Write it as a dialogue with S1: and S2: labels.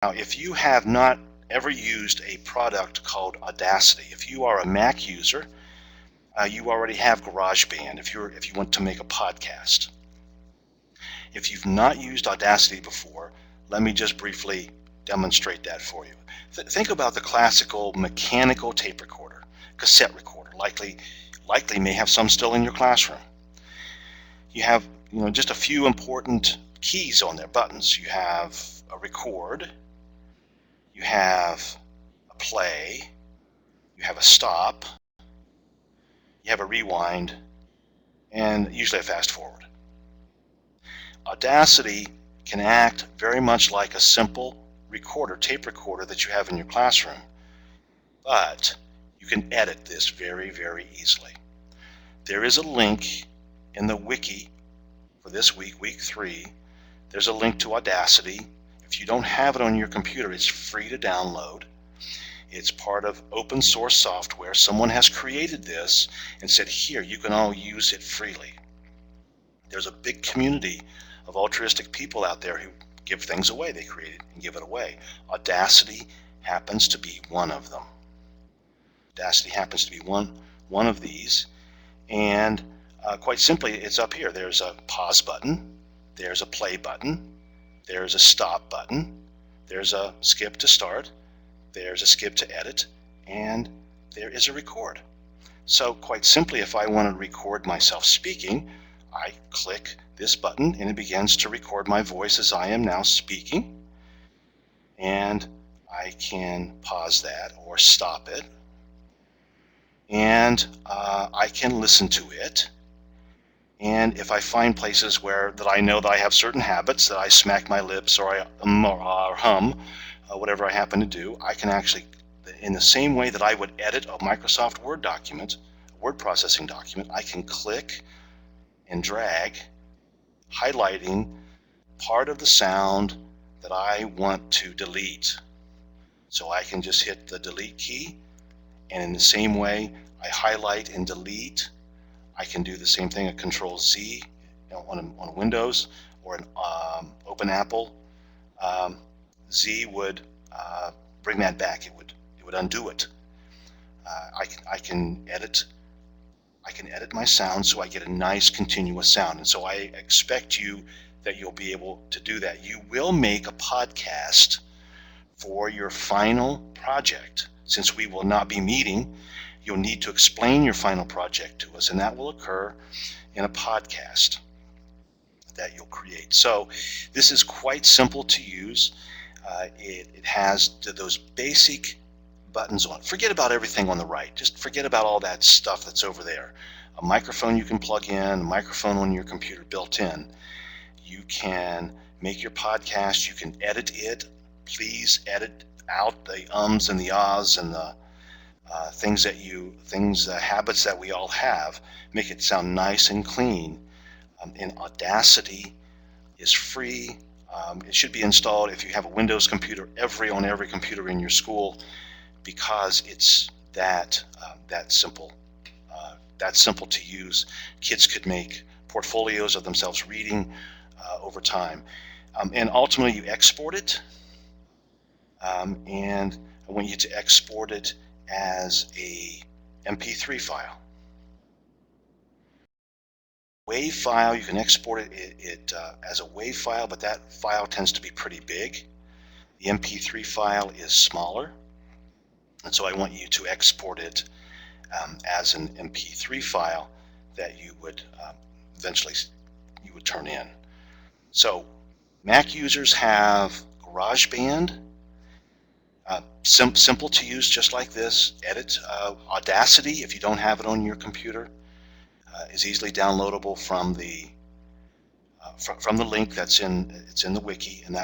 S1: Now, if you have not ever used a product called Audacity, if you are a Mac user, you already have GarageBand if you want to make a podcast. If you've not used Audacity before, let me just briefly demonstrate that for you. Think about the classical mechanical tape recorder, cassette recorder. Likely may have some still in your classroom. You have just a few important keys on there, buttons. You have a record, you have a play, you have a stop, you have a rewind, and usually a fast forward. Audacity can act very much like a simple recorder, tape recorder that you have in your classroom, but you can edit this very, very easily. There is a link in the wiki for this week, week 3. There's a link to Audacity. If you don't have it on your computer, it's free to download. It's part of open source software. Someone has created this and said, here, you can all use it freely. There's a big community of altruistic people out there who give things away. They create it and give it away. Audacity happens to be one of them. Audacity happens to be one of these. And quite simply, it's up here. There's a pause button. There's a play button. There's a stop button. There's a skip to start. There's a skip to edit. And there is a record. So quite simply, if I want to record myself speaking, I click this button and it begins to record my voice as I am now speaking. And I can pause that or stop it. And I can listen to it. And if I find places that I know that I have certain habits, that I smack my lips or I hum, whatever I happen to do, I can actually, in the same way that I would edit a Microsoft Word document, a word processing document, I can click and drag, highlighting part of the sound that I want to delete. So I can just hit the delete key, and in the same way I highlight and delete. I can do the same thing, a Control Z on Windows or an Open Apple. Z would bring that back. It would undo it. I can edit my sound so I get a nice continuous sound, and so I expect that you'll be able to do that. You will make a podcast for your final project. Since we will not be meeting, you'll need to explain your final project to us, and that will occur in a podcast that you'll create. So this is quite simple to use. It has those basic buttons on it. Forget about everything on the right. Just forget about all that stuff that's over there. A microphone you can plug in, a microphone on your computer built in. You can make your podcast. You can edit it. Please edit out the ums and the ahs and the habits that we all have. Make it sound nice and clean. And Audacity is free. It should be installed if you have a Windows computer, on every computer in your school, because it's that simple to use. Kids could make portfolios of themselves reading over time, and ultimately you export it. And I want you to export it as a MP3 file. WAV file, you can export it as a WAV file, but that file tends to be pretty big. The MP3 file is smaller, and so I want you to export it as an MP3 file that you would eventually turn in. So Mac users have GarageBand. Simple to use, just like this. Edit. Audacity, if you don't have it on your computer, is easily downloadable from the link it's in the wiki, and that